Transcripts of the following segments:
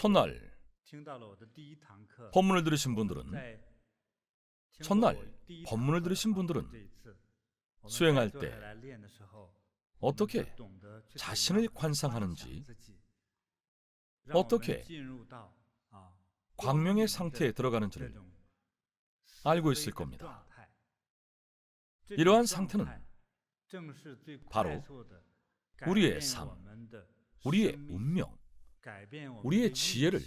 첫날 법문을 들으신 분들은 수행할 때 어떻게 자신을 관상하는지, 어떻게 광명의 상태에 들어가는지를 알고 있을 겁니다. 이러한 상태는 바로 우리의 삶, 우리의 운명, 우리의 지혜를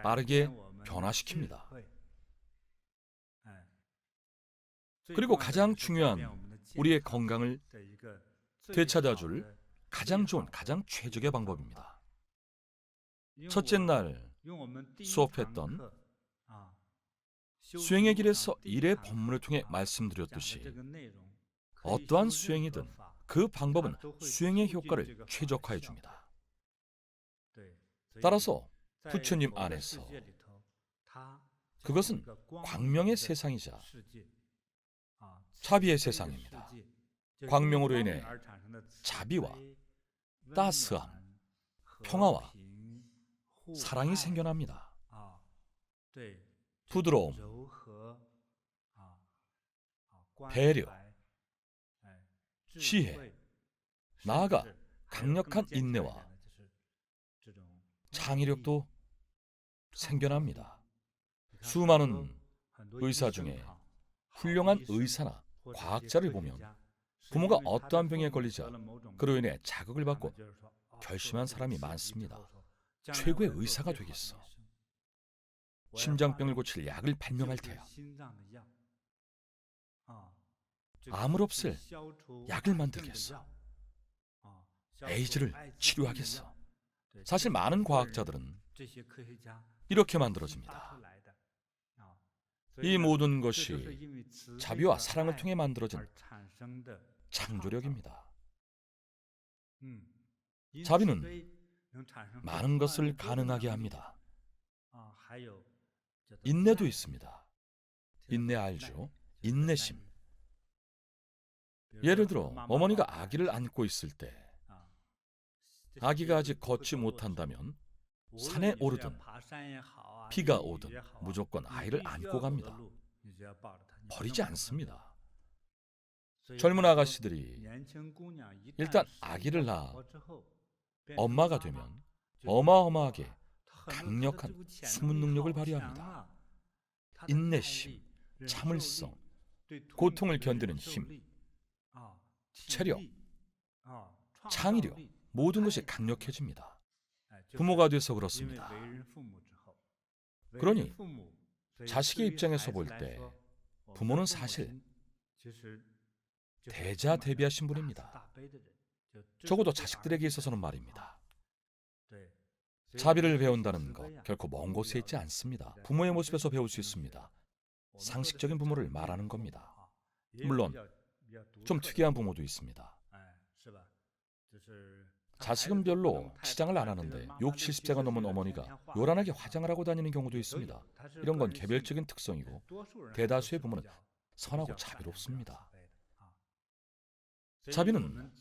빠르게 변화시킵니다. 그리고 가장 중요한 우리의 건강을 되찾아줄 가장 좋은, 가장 최적의 방법입니다. 첫째 날 수업했던 수행의 길에서 일의 법문을 통해 말씀드렸듯이 어떠한 수행이든 그 방법은 수행의 효과를 최적화해 줍니다. 따라서 부처님 안에서 그것은 광명의 세상이자 자비의 세상입니다. 광명으로 인해 자비와 따스함, 평화와 사랑이 생겨납니다. 부드러움, 배려, 지혜, 나아가 강력한 인내와 창의력도 생겨납니다. 수많은 의사 중에 훌륭한 의사나 과학자를 보면 부모가 어떠한 병에 걸리자 그로 인해 자극을 받고 결심한 사람이 많습니다. 최고의 의사가 되겠어. 심장병을 고칠 약을 발명할 테야. 암을 없앨 약을 만들겠어. 에이즈를 치료하겠어. 사실 많은 과학자들은 이렇게 만들어집니다. 이 모든 것이 자비와 사랑을 통해 만들어진 창조력입니다. 자비는 많은 것을 가능하게 합니다. 인내도 있습니다. 인내 알죠? 인내심. 예를 들어 어머니가 아기를 안고 있을 때 아기가 아직 걷지 못한다면 산에 오르든 비가 오든 무조건 아이를 안고 갑니다. 버리지 않습니다. 젊은 아가씨들이 일단 아기를 낳아 엄마가 되면 어마어마하게 강력한 숨은 능력을 발휘합니다. 인내심, 참을성, 고통을 견디는 힘, 체력, 창의력, 모든 것이 강력해집니다. 부모가 돼서 그렇습니다. 그러니 자식의 입장에서 볼 때 부모는 사실 대자대비하신 분입니다. 적어도 자식들에게 있어서는 말입니다. 자비를 배운다는 것 결코 먼 곳에 있지 않습니다. 부모의 모습에서 배울 수 있습니다. 상식적인 부모를 말하는 겁니다. 물론 좀 특이한 부모도 있습니다. 자식은 별로 치장을 안 하는데 60, 70세가 넘은 어머니가 요란하게 화장을 하고 다니는 경우도 있습니다. 이런 건 개별적인 특성이고 대다수의 부모는 선하고 자비롭습니다. 자비는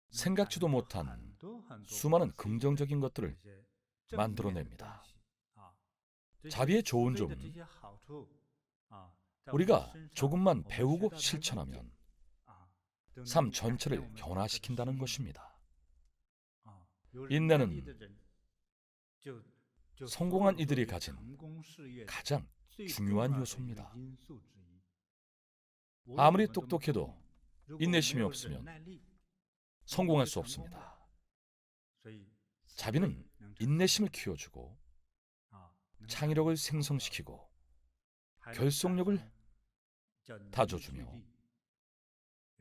생각지도 못한 수많은 긍정적인 것들을 만들어냅니다. 자비의 좋은 점은 우리가 조금만 배우고 실천하면 삶 전체를 변화시킨다는 것입니다. 인내는 성공한 이들이 가진 가장 중요한 요소입니다. 아무리 똑똑해도 인내심이 없으면 성공할 수 없습니다. 자비는 인내심을 키워주고 창의력을 생성시키고 결속력을 다져주며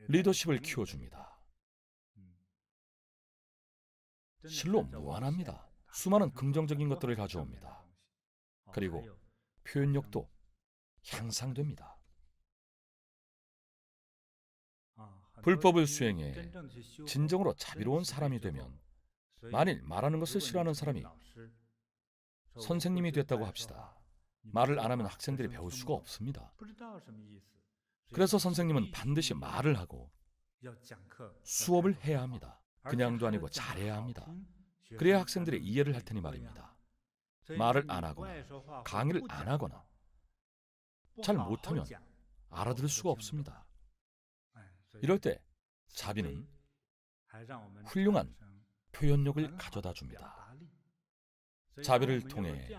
리더십을 키워줍니다. 실로 무한합니다. 수많은 긍정적인 것들을 가져옵니다. 그리고 표현력도 향상됩니다. 불법을 수행해 진정으로 자비로운 사람이 되면 만일 말하는 것을 싫어하는 사람이 선생님이 됐다고 합시다. 말을 안 하면 학생들이 배울 수가 없습니다. 그래서 선생님은 반드시 말을 하고 수업을 해야 합니다. 그냥도 아니고 잘해야 합니다. 그래야 학생들의 이해를 할 테니 말입니다. 말을 안 하거나 강의를 안 하거나 잘 못하면 알아들을 수가 없습니다. 이럴 때 자비는 훌륭한 표현력을 가져다 줍니다. 자비를 통해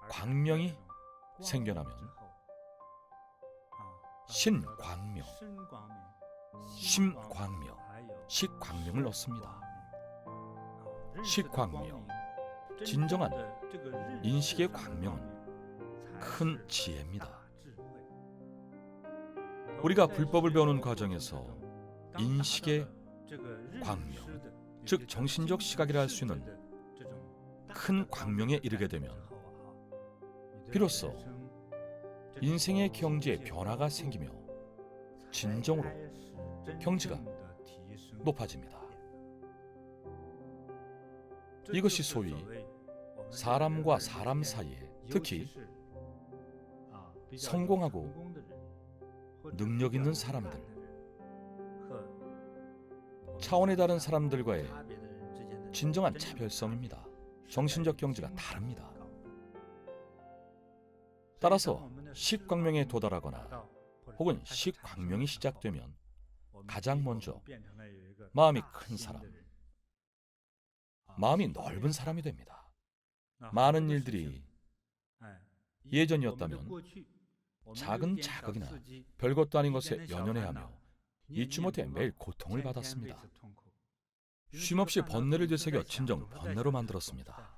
광명이 생겨나면 신광명, 심광명, 식광명을 얻습니다. 식광명, 진정한 인식의 광명은 큰 지혜입니다. 우리가 불법을 배우는 과정에서 인식의 광명, 즉 정신적 시각이라 할 수 있는 큰 광명에 이르게 되면 비로소 인생의 경지에 변화가 생기며 진정으로 경지가 높아집니다. 이것이 소위 사람과 사람 사이에, 특히 성공하고 능력 있는 사람들, 차원이 다른 사람들과의 진정한 차별성입니다. 정신적 경지가 다릅니다. 따라서 식광명에 도달하거나 혹은 식광명이 시작되면 가장 먼저 마음이 큰 사람, 마음이 넓은 사람이 됩니다. 많은 일들이 예전이었다면 작은 자극이나 별것도 아닌 것에 연연해하며 잊지 못해 매일 고통을 받았습니다. 쉼없이 번뇌를 되새겨 진정 번뇌로 만들었습니다.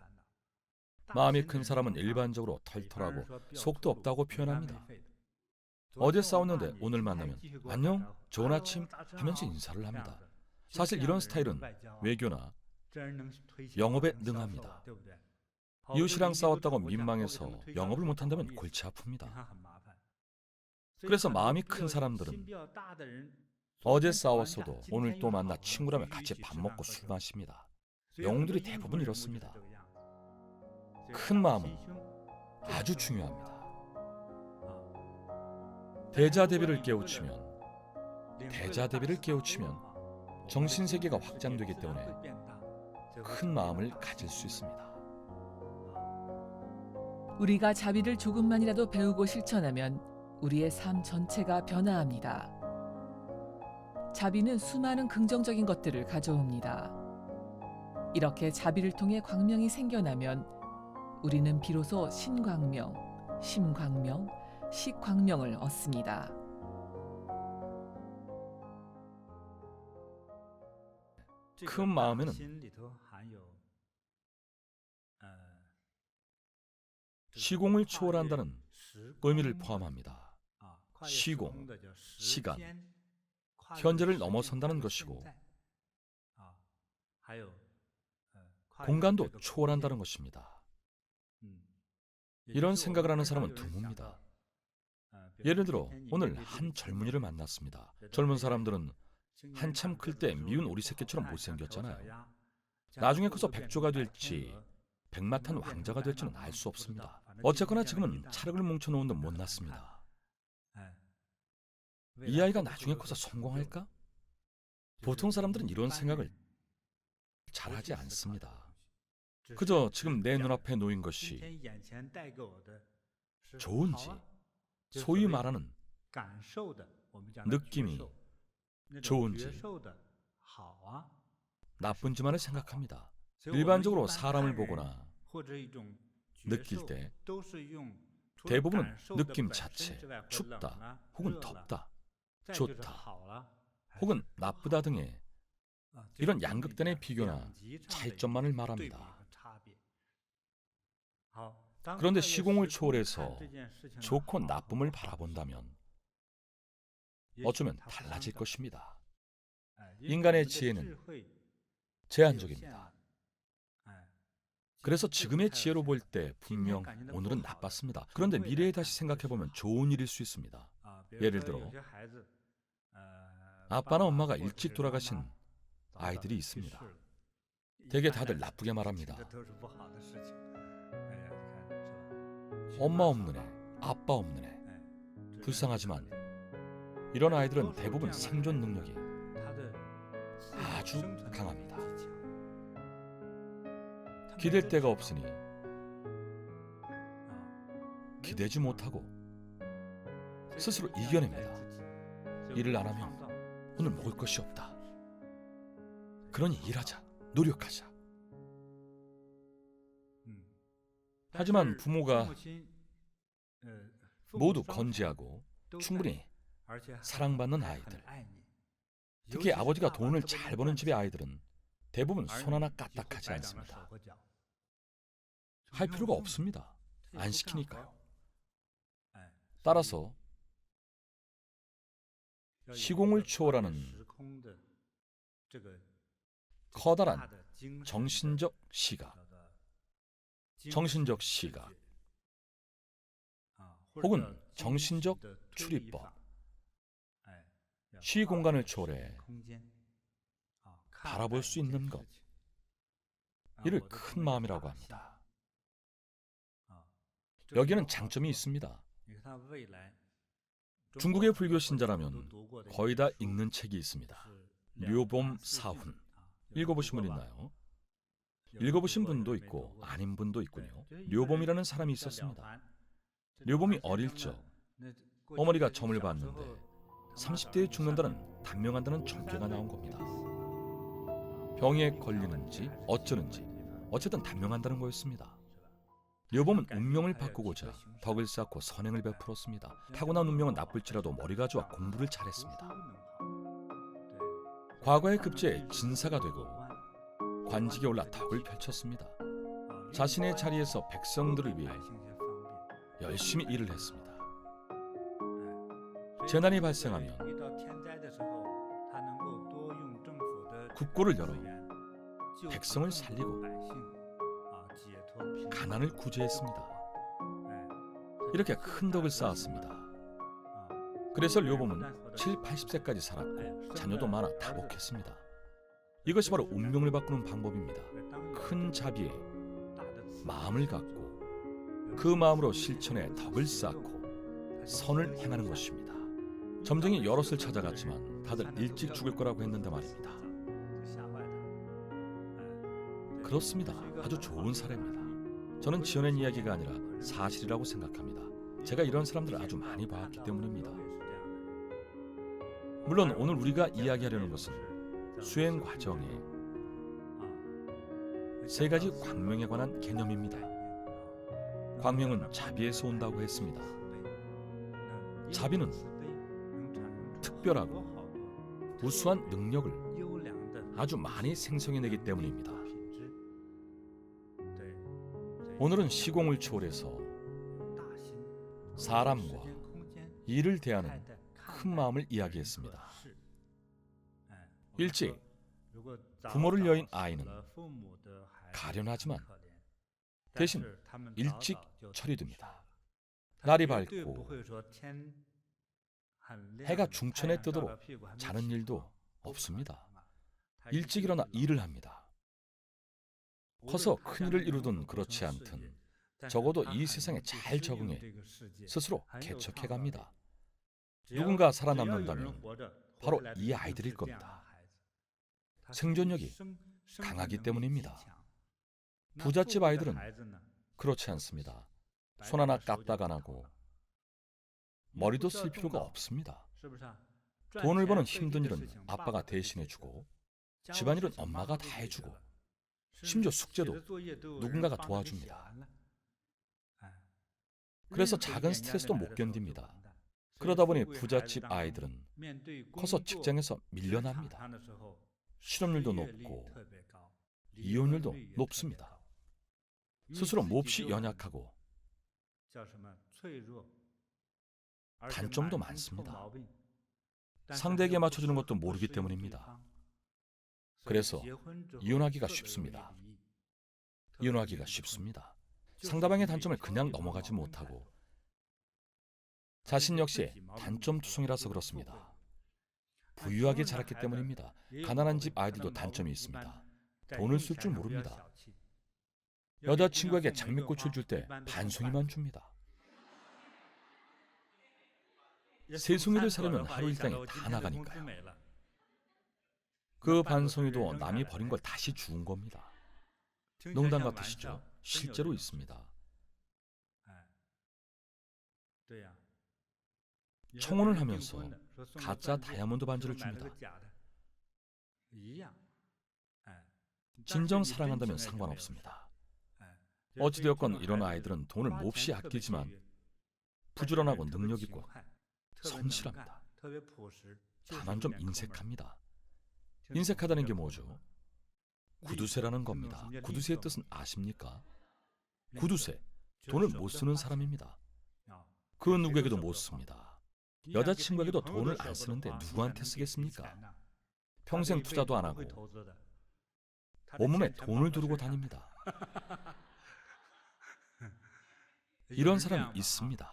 마음이 큰 사람은 일반적으로 털털하고 속도 없다고 표현합니다. 어제 싸웠는데 오늘 만나면 안녕, 좋은 아침 하면서 인사를 합니다. 사실 이런 스타일은 외교나 영업에 능합니다. 이웃이랑 싸웠다고 민망해서 영업을 못한다면 골치 아픕니다. 그래서 마음이 큰 사람들은 어제 싸웠어도 오늘 또 만나 친구라면 같이 밥 먹고 술 마십니다. 영웅들이 대부분 이렇습니다. 큰 마음은 아주 중요합니다. 대자대비를 깨우치면 정신세계가 확장되기 때문에 큰 마음을 가질 수 있습니다. 우리가 자비를 조금만이라도 배우고 실천하면 우리의 삶 전체가 변화합니다. 자비는 수많은 긍정적인 것들을 가져옵니다. 이렇게 자비를 통해 광명이 생겨나면 우리는 비로소 신광명, 심광명, 식광명을 얻습니다. 큰 마음에는 시공을 초월한다는 의미를 포함합니다. 시공, 시간, 현재를 넘어선다는 것이고 공간도 초월한다는 것입니다. 이런 생각을 하는 사람은 드뭅니다. 예를 들어 오늘 한 젊은이를 만났습니다. 젊은 사람들은 한참 클 때 미운 오리새끼처럼 못생겼잖아요. 나중에 커서 백조가 될지 백마탄 왕자가 될지는 알 수 없습니다. 어쨌거나 지금은 차력을 뭉쳐놓은 듯 못났습니다. 이 아이가 나중에 커서 성공할까? 보통 사람들은 이런 생각을 잘하지 않습니다. 그저 지금 내 눈앞에 놓인 것이 좋은지, 소위 말하는 느낌이 좋은지 나쁜지만을 생각합니다. 일반적으로 사람을 보거나 느낄 때 대부분은 느낌 자체, 춥다 혹은 덥다, 좋다 혹은 나쁘다 등의 이런 양극단의 비교나 차이점만을 말합니다. 그런데 시공을 초월해서 좋고 나쁨을 바라본다면 어쩌면 달라질 것입니다. 인간의 지혜는 제한적입니다. 그래서 지금의 지혜로 볼 때 분명 오늘은 나빴습니다. 그런데 미래에 다시 생각해보면 좋은 일일 수 있습니다. 예를 들어 아빠나 엄마가 일찍 돌아가신 아이들이 있습니다. 되게 다들 나쁘게 말합니다. 엄마 없는 애, 아빠 없는 애. 불쌍하지만 이런 아이들은 대부분 생존 능력이 아주 강합니다. 기댈 데가 없으니 기대지 못하고 스스로 이겨냅니다. 일을 안 하면 오늘 먹을 것이 없다. 그러니 일하자, 노력하자. 하지만 부모가 모두 건재하고 충분히 사랑받는 아이들, 특히 아버지가 돈을 잘 버는 집의 아이들은 대부분 손 하나 까딱하지 않습니다. 할 필요가 없습니다. 안 시키니까요. 따라서 시공을 초월하는 커다란 정신적 시각, 혹은 정신적 출입법, 시 공간을 초월해 바라볼 수 있는 것, 이를 큰 마음이라고 합니다. 여기에는 장점이 있습니다. 중국의 불교 신자라면 거의 다 읽는 책이 있습니다. 료봄 사훈, 읽어보신 분 있나요? 읽어보신 분도 있고 아닌 분도 있군요. 료봄이라는 사람이 있었습니다. 료봄이 어릴 적 어머니가 점을 봤는데 30대에 죽는다는 단명한다는 종교가 나온 겁니다. 병에 걸리는지 어쩌는지 어쨌든 단명한다는 거였습니다. 료봄은 운명을 바꾸고자 덕을 쌓고 선행을 베풀었습니다. 타고난 운명은 나쁠지라도 머리가 좋아 공부를 잘했습니다. 과거의 급제에 진사가 되고 관직에 올라 덕을 펼쳤습니다. 자신의 자리에서 백성들을 위해 열심히 일을 했습니다. 재난이 발생하면 국고를 열어 백성을 살리고 가난을 구제했습니다. 이렇게 큰 덕을 쌓았습니다. 그래서 료봄은 7, 80세까지 살았고 자녀도 많아 다복했습니다. 이것이 바로 운명을 바꾸는 방법입니다. 큰 자비에 마음을 갖고 그 마음으로 실천해 덕을 쌓고 선을 행하는 것입니다. 점쟁이 여럿을 찾아갔지만 다들 일찍 죽을 거라고 했는데 말입니다. 그렇습니다. 아주 좋은 사례입니다. 저는 지어낸 이야기가 아니라 사실이라고 생각합니다. 제가 이런 사람들을 아주 많이 봤기 때문입니다. 물론 오늘 우리가 이야기하려는 것은 수행 과정에 세 가지 광명에 관한 개념입니다. 광명은 자비에서 온다고 했습니다. 자비는 특별하고 우수한 능력을 아주 많이 생성해내기 때문입니다. 오늘은 시공을 초월해서 사람과 일을 대하는 큰 마음을 이야기했습니다. 일찍 부모를 여인 아이는 가련하지만 대신 일찍 처리됩니다. 날이 밝고 해가 중천에 뜨도록 자는 일도 없습니다. 일찍 일어나 일을 합니다. 커서 큰일을 이루든 그렇지 않든 적어도 이 세상에 잘 적응해 스스로 개척해갑니다. 누군가 살아남는다면 바로 이 아이들일 겁니다. 생존력이 강하기 때문입니다. 부잣집 아이들은 그렇지 않습니다. 손 하나 까딱 안 하고 머리도 쓸 필요가 없습니다. 돈을 버는 힘든 일은 아빠가 대신해주고 집안일은 엄마가 다 해주고 심지어 숙제도 누군가가 도와줍니다. 그래서 작은 스트레스도 못 견딥니다. 그러다 보니 부잣집 아이들은 커서 직장에서 밀려납니다. 실업률도 높고 이혼율도 높습니다. 스스로 몹시 연약하고 단점도 많습니다. 상대에게 맞춰주는 것도 모르기 때문입니다. 그래서 이혼하기가 쉽습니다. 상대방의 단점을 그냥 넘어가지 못하고 자신 역시 단점투성이라서 그렇습니다. 부유하게 자랐기 때문입니다. 가난한 집 아이들도 단점이 있습니다. 돈을 쓸 줄 모릅니다. 여자친구에게 장미꽃을 줄 때 반송이만 줍니다. 세 송이를 사려면 하루 일당이 다 나가니까요. 그 반송이도 남이 버린 걸 다시 주운 겁니다. 농담 같으시죠? 실제로 있습니다. 청혼을 하면서 가짜 다이아몬드 반지를 줍니다. 진정 사랑한다면 상관없습니다. 어찌되었건 이런 아이들은 돈을 몹시 아끼지만 부지런하고 능력있고 성실합니다. 다만 좀 인색합니다. 인색하다는 게 뭐죠? 구두쇠라는 겁니다. 구두쇠의 뜻은 아십니까? 구두쇠, 돈을 못 쓰는 사람입니다. 그 누구에게도 못 씁니다. 여자친구에게도 돈을 안 쓰는데 누구한테 쓰겠습니까? 평생 투자도 안 하고 온몸에 돈을 두르고 다닙니다. 이런 사람이 있습니다.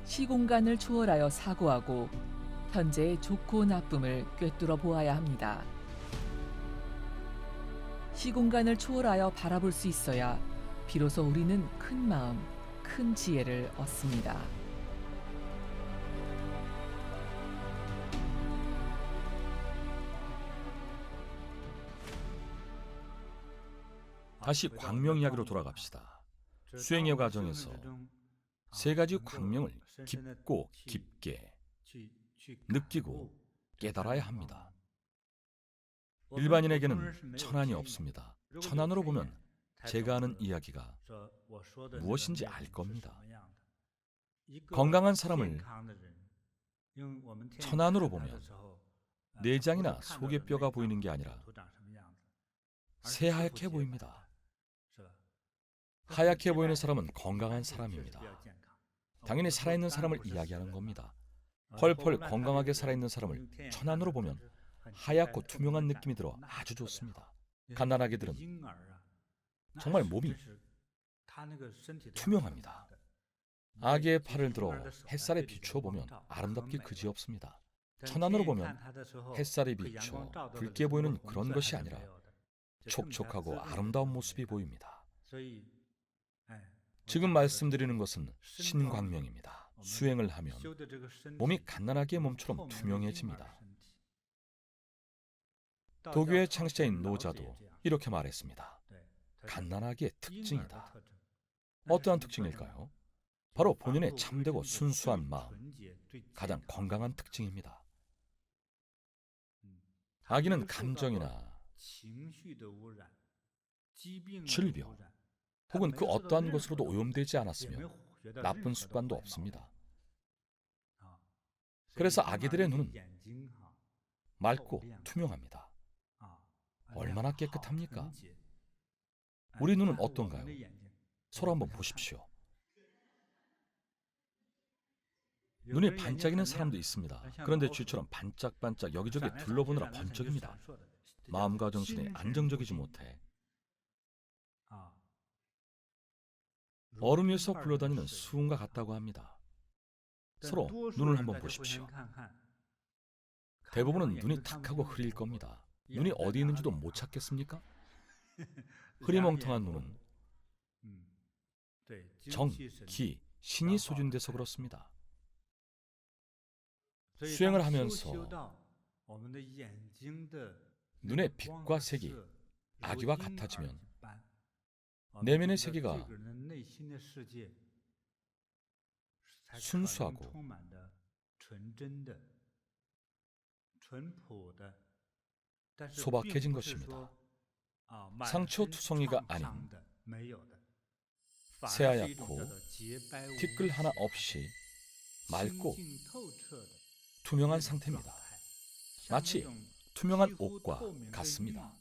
시공간을 초월하여 사고하고 현재의 좋고 나쁨을 꿰뚫어 보아야 합니다. 시공간을 초월하여 바라볼 수 있어야 비로소 우리는 큰 마음, 큰 지혜를 얻습니다. 다시 광명 이야기로 돌아갑시다. 수행의 과정에서 세 가지 광명을 깊고 깊게 느끼고 깨달아야 합니다. 일반인에게는 천안이 없습니다. 천안으로 보면 제가 하는 이야기가 무엇인지 알 겁니다. 건강한 사람을 천안으로 보면 내장이나 속의 뼈가 보이는 게 아니라 새하얗게 보입니다. 하얗게 보이는 사람은 건강한 사람입니다. 당연히 살아있는 사람을 이야기하는 겁니다. 펄펄 건강하게 살아있는 사람을 천안으로 보면 하얗고 투명한 느낌이 들어 아주 좋습니다. 갓난아기들은 정말 몸이 투명합니다. 아기의 팔을 들어 햇살에 비추어 보면 아름답기 그지없습니다. 천안으로 보면 햇살이 비춰 붉게 보이는 그런 것이 아니라 촉촉하고 아름다운 모습이 보입니다. 지금 말씀드리는 것은 신광명입니다. 수행을 하면 몸이 갓난아기의 몸처럼 투명해집니다. 도교의 창시자인 노자도 이렇게 말했습니다. 갓난아기의 특징이다. 어떠한 특징일까요? 바로 본인의 참되고 순수한 마음, 가장 건강한 특징입니다. 아기는 감정이나 질병 혹은 그 어떠한 것으로도 오염되지 않았으며 나쁜 습관도 없습니다. 그래서 아기들의 눈은 맑고 투명합니다. 얼마나 깨끗합니까? 우리 눈은 어떤가요? 서로 한번 보십시오. 눈이 반짝이는 사람도 있습니다. 그런데 쥐처럼 반짝반짝 여기저기 둘러보느라 번쩍입니다. 마음과 정신이 안정적이지 못해 얼음 위에서 굴러다니는 수은과 같다고 합니다. 서로 눈을 한번 보십시오. 대부분은 눈이 탁하고 흐릴 겁니다. 눈이 어디 있는지도 못 찾겠습니까? 흐리멍텅한 눈은 정, 기, 신이 소진돼서 그렇습니다. 수행을 하면서 눈의 빛과 색이 아기와 같아지면 내면의 세계가 순수하고 소박해진 것입니다. 상처투성이가 아닌 새하얗고 티끌 하나 없이 맑고 투명한 상태입니다. 마치 투명한 옥과 같습니다.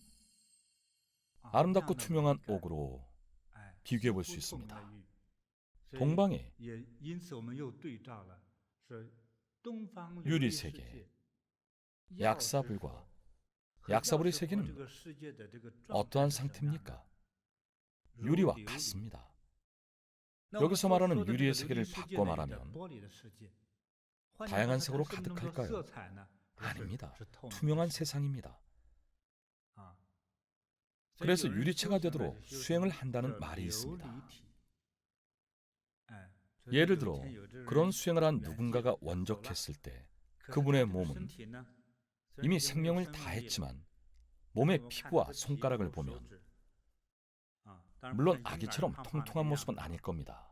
아름답고 투명한 옥으로 비교해 볼 수 있습니다. 동방의 유리세계, 약사불과 약사불의 세계는 어떠한 상태입니까? 유리와 같습니다. 여기서 말하는 유리의 세계를 바꿔 말하면 다양한 색으로 가득할까요? 아닙니다. 투명한 세상입니다. 그래서 유리체가 되도록 수행을 한다는 말이 있습니다. 예를 들어 그런 수행을 한 누군가가 원적했을 때 그분의 몸은 이미 생명을 다했지만 몸의 피부와 손가락을 보면 물론 아기처럼 통통한 모습은 아닐 겁니다.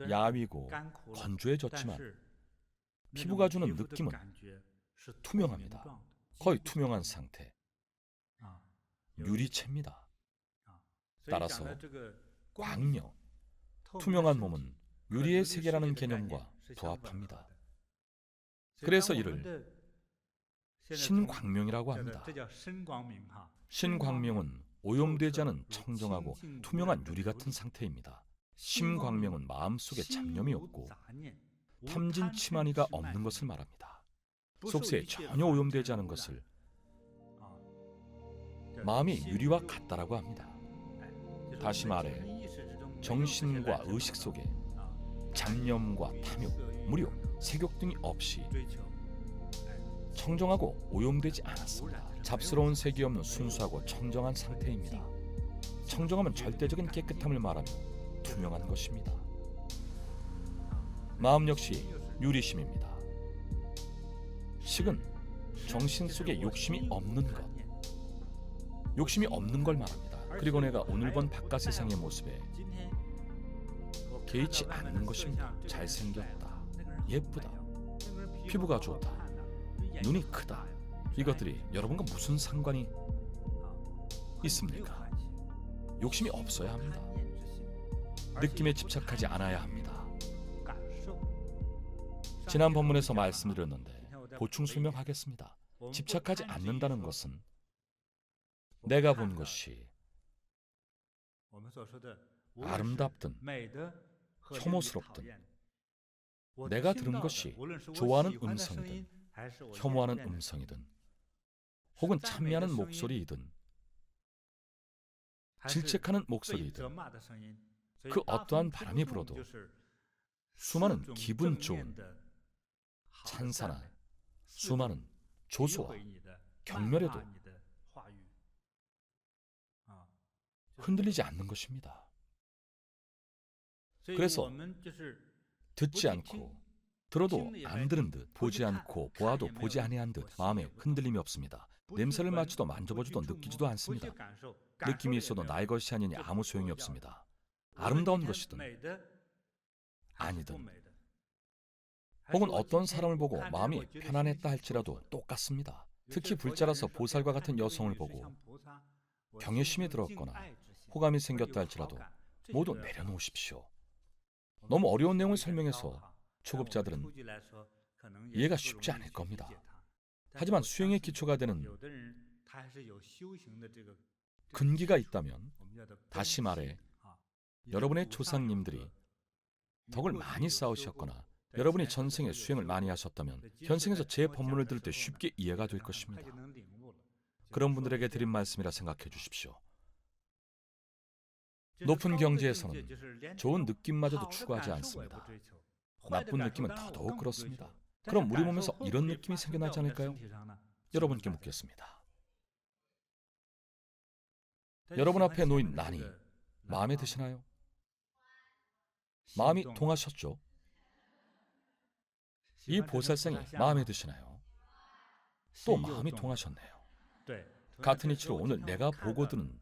야위고 건조해졌지만 피부가 주는 느낌은 투명합니다. 거의 투명한 상태. 유리체입니다. 따라서 광명, 투명한 몸은 유리의 세계라는 개념과 부합합니다. 그래서 이를 신광명이라고 합니다. 신광명은 오염되지 않은 청정하고 투명한 유리 같은 상태입니다. 심광명은 마음속에 잡념이 없고 탐진 치만이가 없는 것을 말합니다. 속세에 전혀 오염되지 않은 것을 마음이 유리와 같다라고 합니다. 다시 말해 정신과 의식 속에 잡념과 탐욕, 무료, 색욕 등이 없이 청정하고 오염되지 않았습니다. 잡스러운 색이 없는 순수하고 청정한 상태입니다. 청정함은 절대적인 깨끗함을 말하며 투명한 것입니다. 마음 역시 유리심입니다. 식은 정신 속에 욕심이 없는 것, 욕심이 없는 걸 말합니다. 그리고 내가 오늘 본 바깥 세상의 모습에 개의치 않는 것입니다. 잘생겼다, 예쁘다, 피부가 좋다, 눈이 크다. 이것들이 여러분과 무슨 상관이 있습니까? 욕심이 없어야 합니다. 느낌에 집착하지 않아야 합니다. 지난 본문에서 말씀드렸는데 보충 설명하겠습니다. 집착하지 않는다는 것은 내가 본 것이 아름답든 혐오스럽든 내가 들은 것이 좋아하는 음성이든 혐오하는 음성이든 혹은 찬미하는 목소리이든 질책하는 목소리이든 그 어떠한 바람이 불어도 수많은 기분 좋은 찬사나 수많은 조소와 경멸에도 흔들리지 않는 것입니다. 그래서 듣지 않고 들어도 안 들은 듯, 보지 않고 보아도 보지 아니한 듯 마음에 흔들림이 없습니다. 냄새를 맡지도 만져보지도 느끼지도 않습니다. 느낌이 있어도 나의 것이 아니니 아무 소용이 없습니다. 아름다운 것이든 아니든 혹은 어떤 사람을 보고 마음이 편안했다 할지라도 똑같습니다. 특히 불자라서 보살과 같은 여성을 보고 경외심이 들었거나 호감이 생겼다 할지라도 모두 내려놓으십시오. 너무 어려운 내용을 설명해서 초급자들은 이해가 쉽지 않을 겁니다. 하지만 수행의 기초가 되는 근기가 있다면, 다시 말해 여러분의 조상님들이 덕을 많이 쌓으셨거나 여러분이 전생에 수행을 많이 하셨다면 현생에서 제 법문을 들을 때 쉽게 이해가 될 것입니다. 그런 분들에게 드린 말씀이라 생각해 주십시오. 높은 경지에서는 좋은 느낌마저도 추구하지 않습니다. 나쁜 느낌은 더더욱 그렇습니다. 그럼 우리 몸에서 이런 느낌이 생겨나지 않을까요? 여러분께 묻겠습니다. 여러분 앞에 놓인 난이 마음에 드시나요? 마음이 동하셨죠? 이 보살상이 마음에 드시나요? 또 마음이 동하셨네요. 같은 이치로 오늘 내가 보고 듣는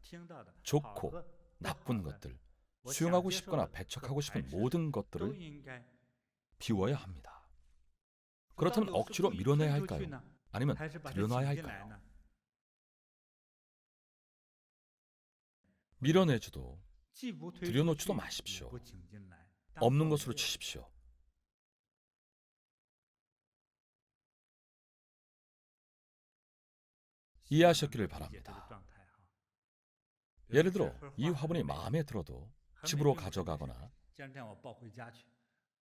좋고 나쁜 것들, 수용하고 싶거나 배척하고 싶은 모든 것들을 비워야 합니다. 그렇다면 억지로 밀어내야 할까요? 아니면 들여놔야 할까요? 밀어내지도 들여놓지도 마십시오. 없는 것으로 치십시오. 이해하셨기를 바랍니다. 예를 들어 이 화분이 마음에 들어도 집으로 가져가거나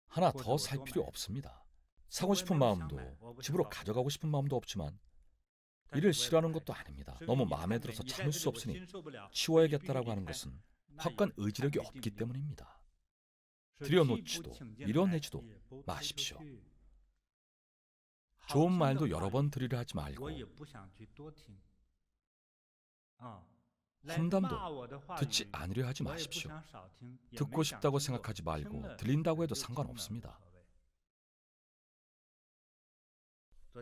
하나 더 살 필요 없습니다. 사고 싶은 마음도 집으로 가져가고 싶은 마음도 없지만 이를 싫어하는 것도 아닙니다. 너무 마음에 들어서 참을 수 없으니 치워야겠다라고 하는 것은 확고한 의지력이 없기 때문입니다. 들여놓지도 밀어내지도 마십시오. 좋은 말도 여러 번 들으려 하지 말고 험담도 듣지 않으려 하지 마십시오. 듣고 싶다고 생각하지 말고 들린다고 해도 상관없습니다.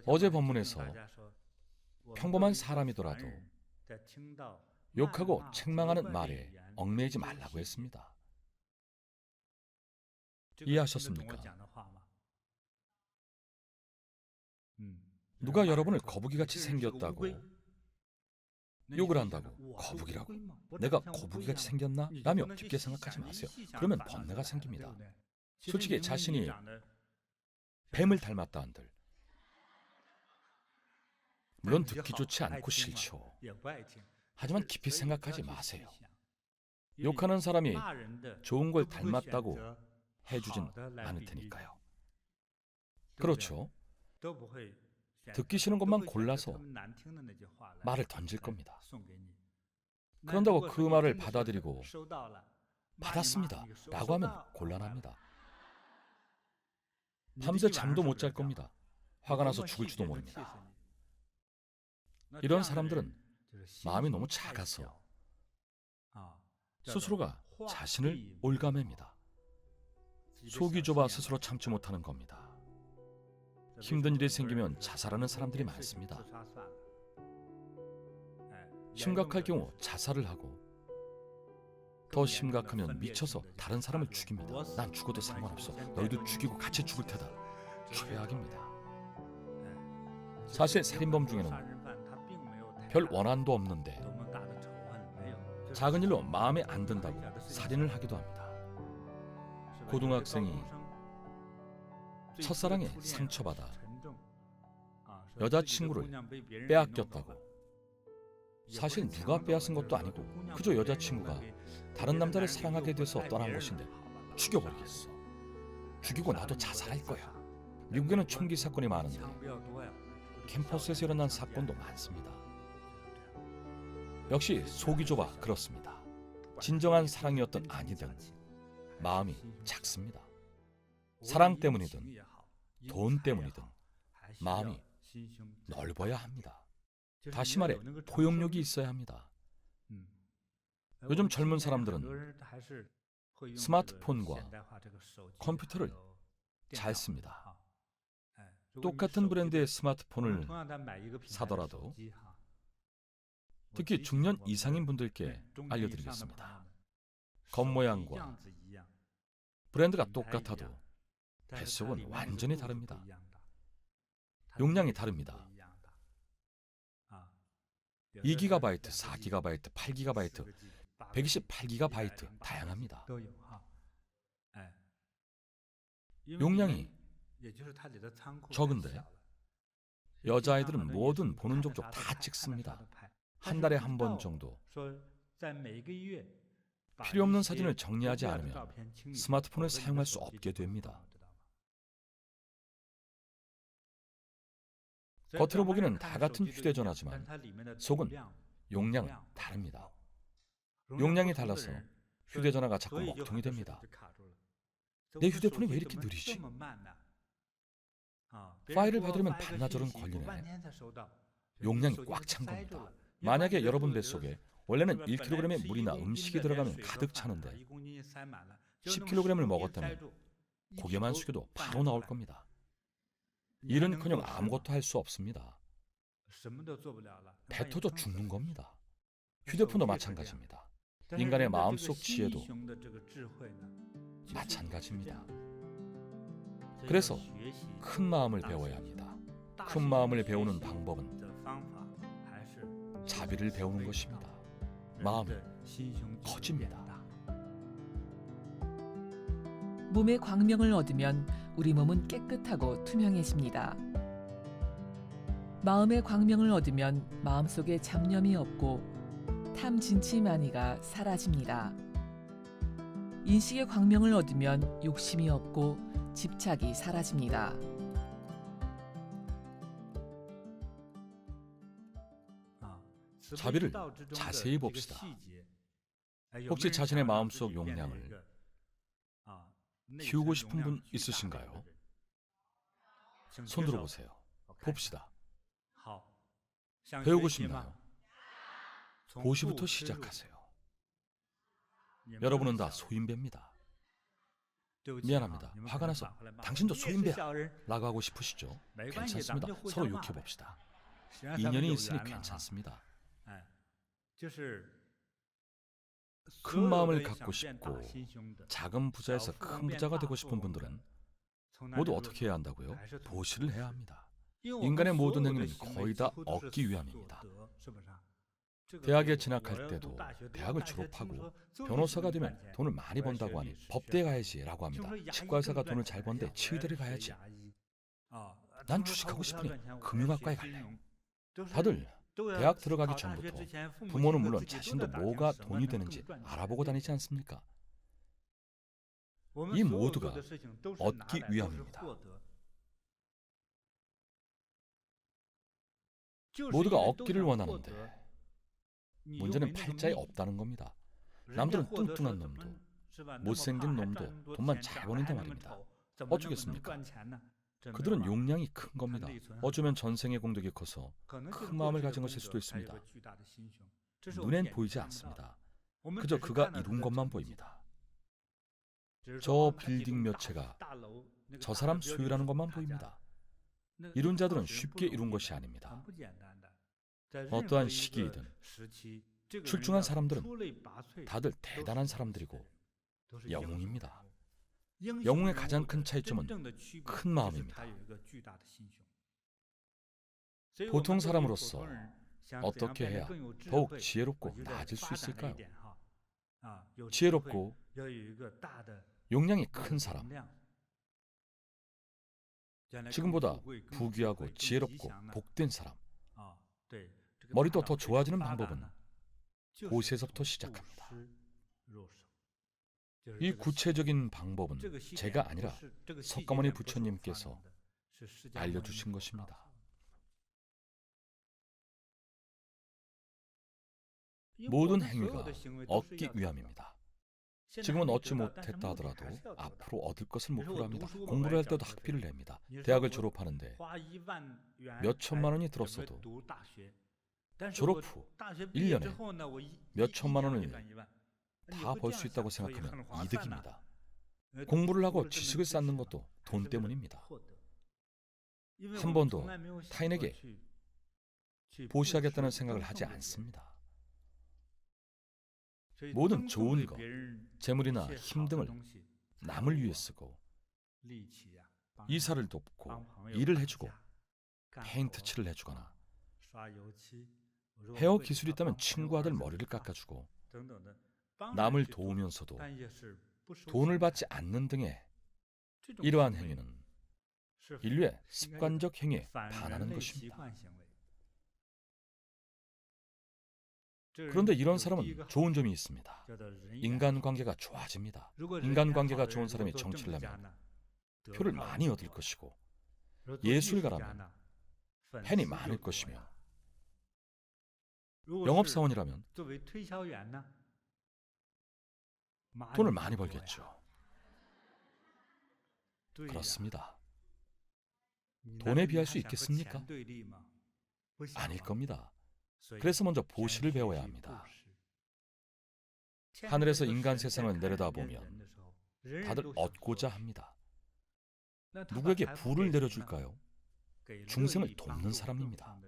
어제 본문에서 평범한 사람이더라도 욕하고 책망하는 말에 얽매이지 말라고 했습니다. 이해하셨습니까? 누가 여러분을 거북이같이 생겼다고 욕을 한다고 거북이라고? 내가 거북이같이 생겼나? 라며 깊게 생각하지 마세요. 그러면 번뇌가 생깁니다. 솔직히 자신이 뱀을 닮았다 한들 물론 듣기 좋지 않고 싫죠. 하지만 깊이 생각하지 마세요. 욕하는 사람이 좋은 걸 닮았다고 해주진 않을 테니까요. 그렇죠. 듣기 싫은 것만 골라서 말을 던질 겁니다. 그런다고 그 말을 받아들이고 받았습니다 라고 하면 곤란합니다. 밤새 잠도 못 잘 겁니다. 화가 나서 죽을지도 모릅니다. 이런 사람들은 마음이 너무 작아서 스스로가 자신을 올가맵니다. 속이 좁아 스스로 참지 못하는 겁니다. 힘든 일이 생기면 자살하는 사람들이 많습니다. 심각할 경우 자살을 하고 더 심각하면 미쳐서 다른 사람을 죽입니다. 난 죽어도 상관없어. 너희도 죽이고 같이 죽을 테다. 최악입니다. 사실 살인범 중에는 별 원한도 없는데 작은 일로 마음에 안 든다고 살인을 하기도 합니다. 고등학생이 첫사랑에 상처받아 여자친구를 빼앗겼다고. 사실 누가 빼앗은 것도 아니고 그저 여자친구가 다른 남자를 사랑하게 돼서 떠난 것인데 죽여버리겠어. 죽이고 나도 자살할 거야. 미국에는 총기 사건이 많은데 캠퍼스에서 일어난 사건도 많습니다. 역시 속이 좁아 그렇습니다. 진정한 사랑이었든 아니든 마음이 작습니다. 사랑 때문이든 돈 때문이든 마음이 넓어야 합니다. 다시 말해 포용력이 있어야 합니다. 요즘 젊은 사람들은 스마트폰과 컴퓨터를 잘 씁니다. 똑같은 브랜드의 스마트폰을 사더라도 특히 중년 이상인 분들께 알려드리겠습니다. 겉모양과 브랜드가 똑같아도 뱃속은 완전히 다릅니다. 용량이 다릅니다. 2GB, 4GB, 8GB, 128GB 다양합니다. 용량이 적은데 여자아이들은 뭐든 보는 족족 다 찍습니다. 한 달에 한 번 정도. 필요 없는 사진을 정리하지 않으면 스마트폰을 사용할 수 없게 됩니다. 겉으로 보기는 다 같은 휴대전화지만 속은 용량은 다릅니다. 용량이 달라서 휴대전화가 자꾸 먹통이 됩니다. 내 휴대폰이 왜 이렇게 느리지? 파일을 받으려면 반나절은 걸리네. 용량이 꽉 찬 겁니다. 만약에 여러분 뱃속에 원래는 1kg의 물이나 음식이 들어가면 가득 차는데 10kg을 먹었다면 고개만 숙여도 바로 나올 겁니다. 일은커녕 아무것도 할 수 없습니다. 뱉어도 죽는 겁니다. 휴대폰도 마찬가지입니다. 인간의 마음속 지혜도 마찬가지입니다. 그래서 큰 마음을 배워야 합니다. 큰 마음을 배우는 방법은 자비를 배우는 것입니다. 마음이 커집니다. 몸의 광명을 얻으면 우리 몸은 깨끗하고 투명해집니다. 마음의 광명을 얻으면 마음속에 잡념이 없고 탐진치만이가 사라집니다. 인식의 광명을 얻으면 욕심이 없고 집착이 사라집니다. 자비를 자세히 봅시다. 혹시 자신의 마음속 용량을 키우고 싶은 분 있으신가요? 손 들어보세요. 봅시다. 배우고 싶나요? 보시부터 시작하세요. 여러분은 다 소인배입니다. 미안합니다. 화가 나서 당신도 소인배야 라고 하고 싶으시죠? 괜찮습니다. 서로 욕해봅시다. 인연이 있으니 괜찮습니다. 큰 마음을 갖고 싶고 작은 부자에서 큰 부자가 되고 싶은 분들은 모두 어떻게 해야 한다고요? 보시를 해야 합니다. 인간의 모든 행위는 거의 다 얻기 위함입니다. 대학에 진학할 때도 대학을 졸업하고 변호사가 되면 돈을 많이 번다고 하니 법대에 가야지라고 합니다. 치과 의사가 돈을 잘 번데 치의대를 가야지. 난 주식하고 싶으니 금융학과에 갈래. 다들 대학 들어가기 전부터 부모는 물론 자신도 뭐가 돈이 되는지 알아보고 다니지 않습니까? 이 모두가 얻기 위함입니다. 모두가 얻기를 원하는데 문제는 팔자에 없다는 겁니다. 남들은 뚱뚱한 놈도 못생긴 놈도 돈만 잘 버는데 말입니다. 어쩌겠습니까? 그들은 용량이 큰 겁니다. 어쩌면 전생의 공덕이 커서 큰 마음을 가진 것일 수도 있습니다. 눈엔 보이지 않습니다. 그저 그가 이룬 것만 보입니다. 저 빌딩 몇 채가 저 사람 소유라는 것만 보입니다. 이룬 자들은 쉽게 이룬 것이 아닙니다. 어떠한 시기이든 출중한 사람들은 다들 대단한 사람들이고 영웅입니다. 영웅의 가장 큰 차이점은 큰 마음입니다. 보통 사람으로서 어떻게 해야 더욱 지혜롭고 나아질 수 있을까요? 지혜롭고 용량이 큰 사람, 지금보다 부귀하고 지혜롭고 복된 사람, 머리도 더 좋아지는 방법은 보시에서부터 시작합니다. 이 구체적인 방법은 제가 아니라 석가모니 부처님께서 알려주신 것입니다. 모든 행위가 얻기 위함입니다. 지금은 얻지 못했다 하더라도 앞으로 얻을 것을 목표로 합니다. 공부를 할 때도 학비를 냅니다. 대학을 졸업하는데 몇 천만 원이 들었어도 졸업 후 1년에 몇 천만 원을 다 벌 수 있다고 생각하면 이득입니다. 공부를 하고 지식을 쌓는 것도 돈 때문입니다. 한 번도 타인에게 보시하겠다는 생각을 하지 않습니다. 모든 좋은 것, 재물이나 힘 등을 남을 위해 쓰고 이사를 돕고 일을 해주고 페인트 칠을 해주거나 헤어 기술이 있다면 친구 아들 머리를 깎아주고 남을 도우면서도 돈을 받지 않는 등의 이러한 행위는 인류의 습관적 행위에 반하는 것입니다. 그런데 이런 사람은 좋은 점이 있습니다. 인간관계가 좋아집니다. 인간관계가 좋은 사람이 정치를 하면 표를 많이 얻을 것이고 예술가라면 팬이 많을 것이며 영업사원이라면 돈을 많이 벌겠죠. 그렇습니다. 돈에 비할 수 있겠습니까? 아닐 겁니다. 그래서 먼저 보시를 배워야 합니다. 하늘에서 인간 세상을 내려다보면 다들 얻고자 합니다. 누구에게 부를 내려줄까요? 중생을 돕는 사람입니다.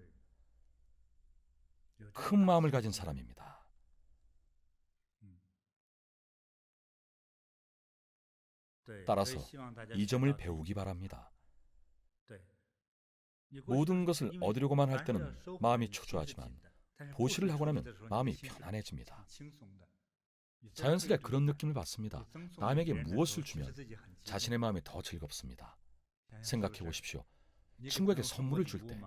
큰 마음을 가진 사람입니다. 따라서 이 점을 배우기 바랍니다. 모든 것을 얻으려고만 할 때는 마음이 초조하지만 보시를 하고 나면 마음이 편안해집니다. 자연스레 그런 느낌을 받습니다. 남에게 무엇을 주면 자신의 마음이 더 즐겁습니다. 생각해 보십시오. 친구에게 선물을 줄 때,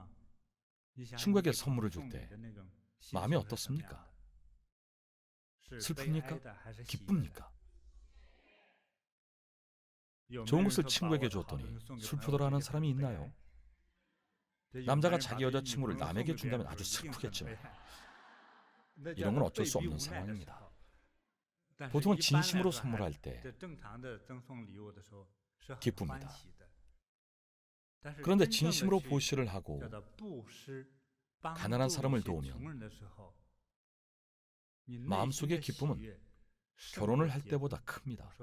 마음이 어떻습니까? 슬픕니까? 기쁩니까? 좋은 것을 친구에게 줬더니 슬프더라는 사람이 있나요? 남자가 자기 여자친구를 남에게 준다면 아주 슬프겠지만 이런 건 어쩔 수 없는 상황입니다. 보통은 진심으로 선물할 때 기쁩니다. 그런데 진심으로 보시를 하고 가난한 사람을 도우면 마음속의 기쁨은 결혼을 할 때보다 큽니다.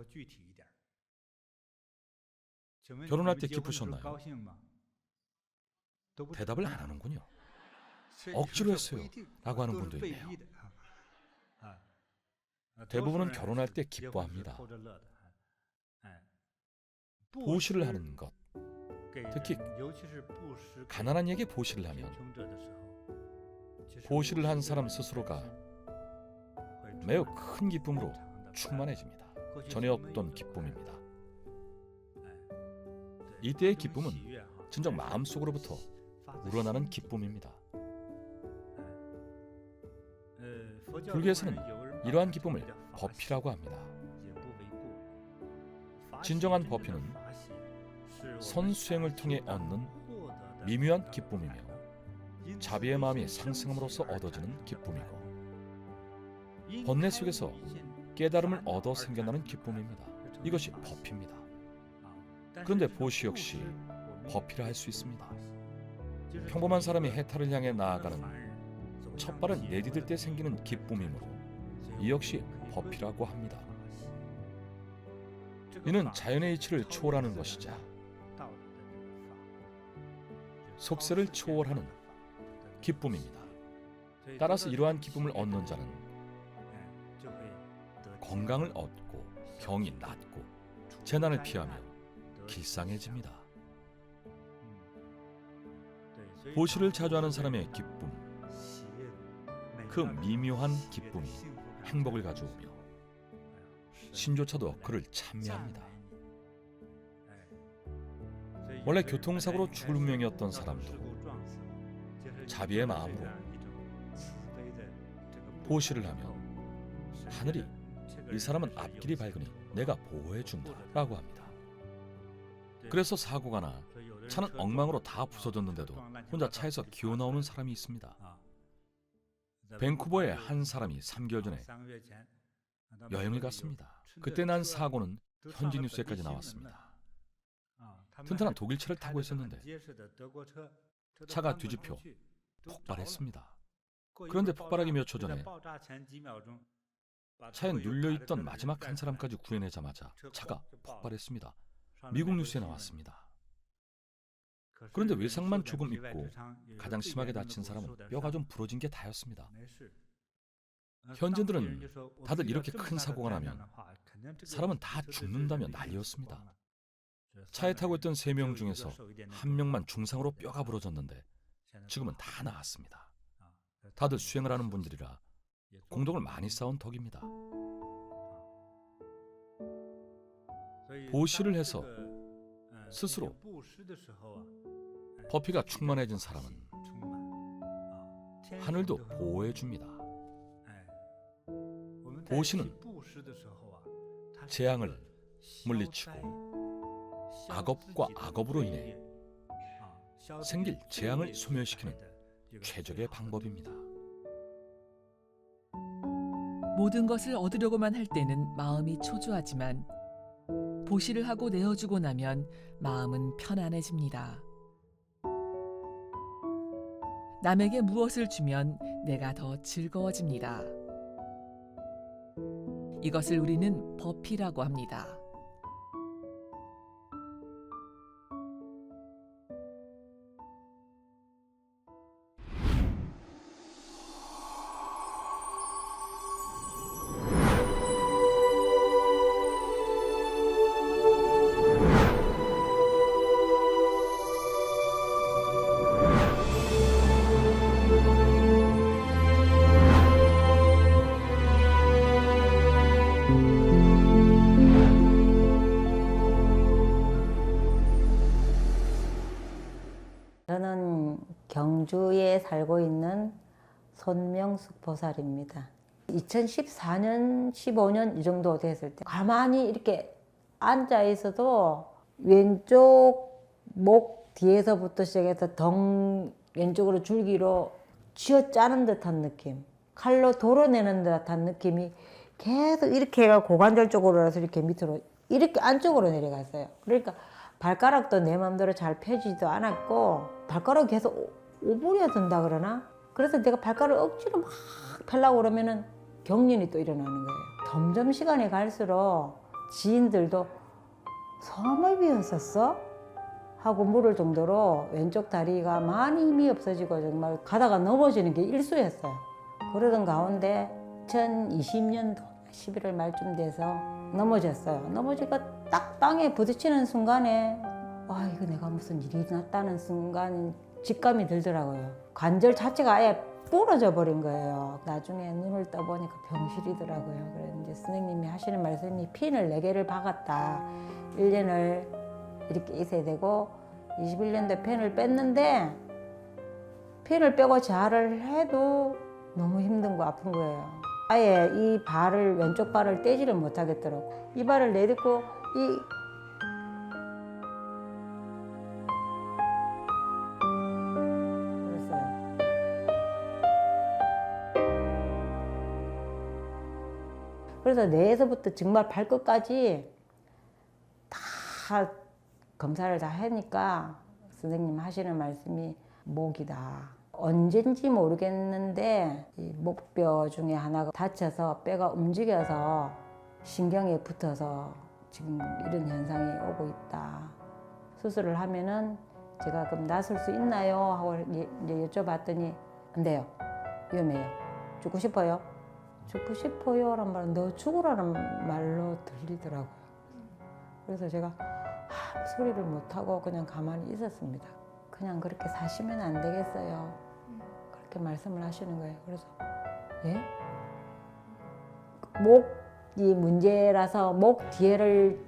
결혼할 때 기쁘셨나요? 대답을 안 하는군요. 억지로 했어요 라고 하는 분도 있네요. 대부분은 결혼할 때 기뻐합니다. 보시를 하는 것, 특히 가난한 이에게 보시를 하면 보시를 한 사람 스스로가 매우 큰 기쁨으로 충만해집니다. 전에 없던 기쁨입니다. 이때의 기쁨은 진정 마음속으로부터 우러나는 기쁨입니다. 불교에서는 이러한 기쁨을 법피라고 합니다. 진정한 법피는 선수행을 통해 얻는 미묘한 기쁨이며 자비의 마음이 상승함으로써 얻어지는 기쁨이고 번뇌 속에서 깨달음을 얻어 생겨나는 기쁨입니다. 이것이 법피입니다. 그런데 보시 역시 법피라 할 수 있습니다. 평범한 사람이 해탈을 향해 나아가는 첫 발을 내디딜 때 생기는 기쁨이므로 이 역시 법피라고 합니다. 이는 자연의 이치를 초월하는 것이자 속세를 초월하는 기쁨입니다. 따라서 이러한 기쁨을 얻는 자는 건강을 얻고 병이 낫고 재난을 피하며 길상해집니다. 보시를 자주 하는 사람의 기쁨, 그 미묘한 기쁨이 행복을 가져오며 신조차도 그를 찬미합니다. 원래 교통사고로 죽을 운명이었던 사람도 자비의 마음으로 보시를 하며 하늘이 이 사람은 앞길이 밝으니 내가 보호해준다 라고 합니다. 그래서 사고가 나 차는 엉망으로 다 부서졌는데도 혼자 차에서 기어 나오는 사람이 있습니다. 밴쿠버의 한 사람이 3개월 전에 여행을 갔습니다. 그때 난 사고는 현지 뉴스에까지 나왔습니다. 튼튼한 독일차를 타고 있었는데 차가 뒤집혀 폭발했습니다. 그런데 폭발하기 몇 초 전에 차에 눌려있던 마지막 한 사람까지 구해내자마자 차가 폭발했습니다. 미국 뉴스에 나왔습니다. 그런데 외상만 조금 입고 가장 심하게 다친 사람은 뼈가 좀 부러진 게 다였습니다. 현지인들은 다들 이렇게 큰 사고가 나면 사람은 다 죽는다며 난리였습니다. 차에 타고 있던 3명 중에서 1명만 중상으로 뼈가 부러졌는데 지금은 다 나았습니다. 다들 수행을 하는 분들이라 공덕을 많이 쌓은 덕입니다. 보시를 해서 스스로 법피가 충만해진 사람은 하늘도 보호해 줍니다. 보시는 재앙을 물리치고 악업과 악업으로 인해 생길 재앙을 소멸시키는 최적의 방법입니다. 모든 것을 얻으려고만 할 때는 마음이 초조하지만 보시를 하고 내어주고 나면 마음은 편안해집니다. 남에게 무엇을 주면 내가 더 즐거워집니다. 이것을 우리는 법피라고 합니다. 저는 경주에 살고 있는 손명숙 보살입니다. 2014년, 15년 이 정도 됐을 때 가만히 이렇게 앉아 있어도 왼쪽 목 뒤에서부터 시작해서 왼쪽으로 줄기로 쥐어짜는 듯한 느낌, 칼로 도려내는 듯한 느낌이 계속 이렇게 해가 고관절 쪽으로라서 이렇게 밑으로 이렇게 안쪽으로 내려갔어요. 그러니까 발가락도 내 마음대로 잘 펴지도 않았고 발가락이 계속 오므려 든다 그러나? 그래서 내가 발가락을 억지로 막 펴려고 그러면은 경련이 또 일어나는 거예요. 점점 시간이 갈수록 지인들도 섬을 비웠었어? 하고 물을 정도로 왼쪽 다리가 많이 힘이 없어지고 정말 가다가 넘어지는 게 일쑤였어요. 그러던 가운데 2020년도 11월 말쯤 돼서 넘어졌어요. 넘어지고 딱 땅에 부딪히는 순간에 이거 내가 무슨 일이 났다는 순간 직감이 들더라고요. 관절 자체가 아예 부러져 버린 거예요. 나중에 눈을 떠보니까 병실이더라고요. 그래서 이제 선생님이 하시는 말씀이 핀을 4개를 박았다. 1년을 이렇게 있어야 되고 21년도에 핀을 뺐는데 핀을 빼고 자를 해도 너무 힘든 거 아픈 거예요. 아예 이 발을 왼쪽 발을 떼지를 못하겠더라고. 이 발을 내딛고 그랬어요. 그래서 뇌에서부터 정말 발끝까지 다 검사를 다 하니까 선생님 하시는 말씀이 목이다. 언젠지 모르겠는데 이 목뼈 중에 하나가 다쳐서 뼈가 움직여서 신경에 붙어서 지금 이런 현상이 오고 있다. 수술을 하면은 제가 그럼 나설 수 있나요? 하고 이제 여쭤봤더니 안 돼요. 위험해요. 죽고 싶어요? 죽고 싶어요란 말은 너 죽으라는 말로 들리더라고요. 그래서 제가 소리를 못하고 그냥 가만히 있었습니다. 그냥 그렇게 사시면 안 되겠어요. 그렇게 말씀을 하시는 거예요. 그래서 예? 목이 문제라서 목 뒤에를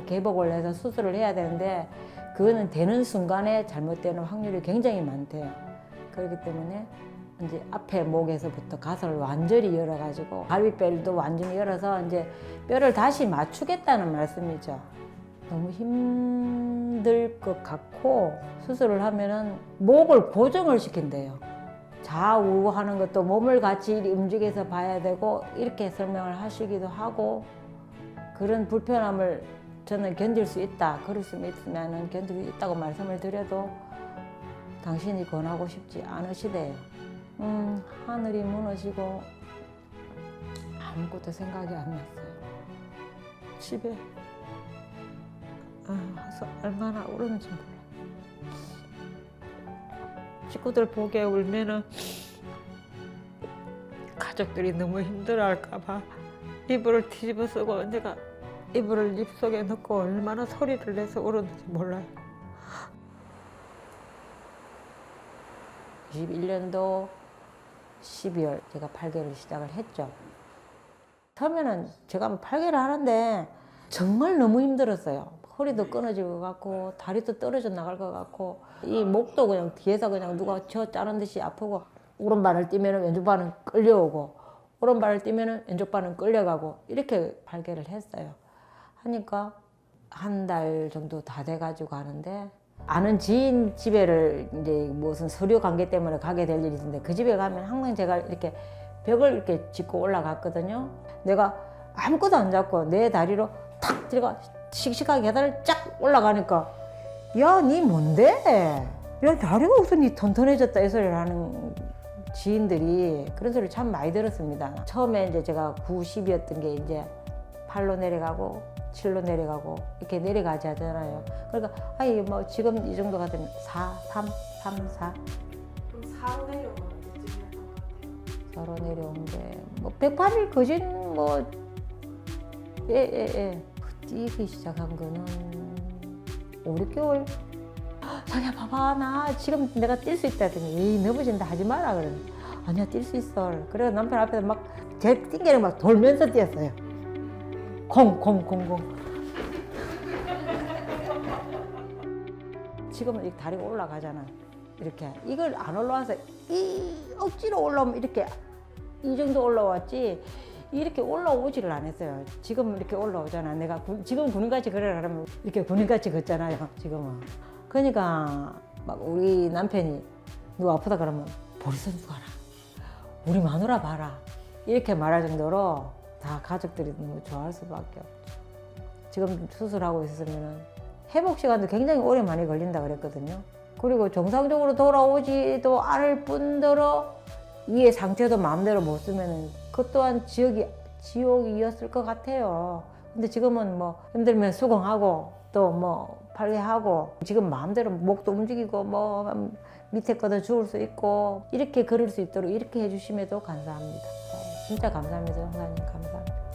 개복을 해서 수술을 해야 되는데 그거는 되는 순간에 잘못되는 확률이 굉장히 많대요. 그렇기 때문에 이제 앞에 목에서부터 가슴을 완전히 열어가지고 갈비뼈도 완전히 열어서 이제 뼈를 다시 맞추겠다는 말씀이죠. 너무 힘들 것 같고 수술을 하면은 목을 고정을 시킨대요. 좌우 하는 것도 몸을 같이 움직여서 봐야 되고 이렇게 설명을 하시기도 하고 그런 불편함을 저는 견딜 수 있다. 그럴 수 있으면 견딜 수 있다고 말씀을 드려도 당신이 권하고 싶지 않으시대요. 하늘이 무너지고 아무것도 생각이 안 났어요. 집에 와서 얼마나 울었는지 몰라. 식구들 보게 울면은 가족들이 너무 힘들어할까봐 이불을 뒤집어 쓰고 내가 이불을 입속에 넣고 얼마나 소리를 내서 울었는지 몰라요. 21년도 12월 제가 8개를 시작을 했죠. 처음에는 제가 8개를 하는데 정말 너무 힘들었어요. 허리도 끊어질 것 같고 다리도 떨어져 나갈 것 같고 이 목도 그냥 뒤에서 그냥 누가 쳐 짜는 듯이 아프고 오른발을 뛰면 왼쪽 발은 끌려오고 오른발을 뛰면 왼쪽 발은 끌려가고 이렇게 8개를 했어요. 하니까 한 달 정도 다 돼가지고 하는데 아는 지인 집에를 이제 무슨 서류 관계 때문에 가게 될 일이 있는데 그 집에 가면 항상 제가 이렇게 벽을 이렇게 짚고 올라갔거든요. 내가 아무것도 안 잡고 내 다리로 탁 들어가 씩씩하게 계단을 쫙 올라가니까 야, 니 뭔데? 야, 다리가 무슨 니 튼튼해졌다 이 소리를 하는 지인들이 그런 소리를 참 많이 들었습니다. 처음에 이제 제가 9, 10이었던 게 이제 8로 내려가고 7로 내려가고 이렇게 내려가지 하잖아요. 그러니까 아이 뭐 지금 이 정도 같으면 4, 3, 3, 4. 그럼 4로 내려온 건 언제쯤이었던 것 같아요? 4로 내려온 게 뭐 108일 거진 뭐 뛰기 시작한 거는 5, 6개월. 자기야 봐봐 나 지금 내가 뛸 수 있다 했더니 에이 넘어진다 하지 마라 그래. 아니야 뛸 수 있어. 그래서 남편 앞에서 막 제 띵계를 막 돌면서 뛰었어요. 콩콩콩콩. 지금은 이렇게 다리가 올라가잖아. 이렇게 이걸 안 올라와서 이 억지로 올라오면 이렇게 이 정도 올라왔지 이렇게 올라오지를 않았어요. 지금 이렇게 올라오잖아. 내가 지금 군인같이 걸으라 그러면 이렇게 군인같이 걷잖아요. 지금은. 그러니까 막 우리 남편이 누가 아프다 그러면 보리선수 가라. 우리 마누라 봐라. 이렇게 말할 정도로 다 가족들이 너무 좋아할 수밖에 없죠. 지금 수술하고 있으면 회복 시간도 굉장히 오래 많이 걸린다 그랬거든요. 그리고 정상적으로 돌아오지도 않을 뿐더러 위에 상처도 마음대로 못 쓰면 그것 또한 지옥이었을 것 같아요. 근데 지금은 뭐 힘들면 수긍하고 또 뭐 발휘하고 지금 마음대로 목도 움직이고 뭐 밑에 거도 주울 수 있고 이렇게 걸을 수 있도록 이렇게 해주심에도 감사합니다. 진짜 감사합니다. 형사님 감사합니다.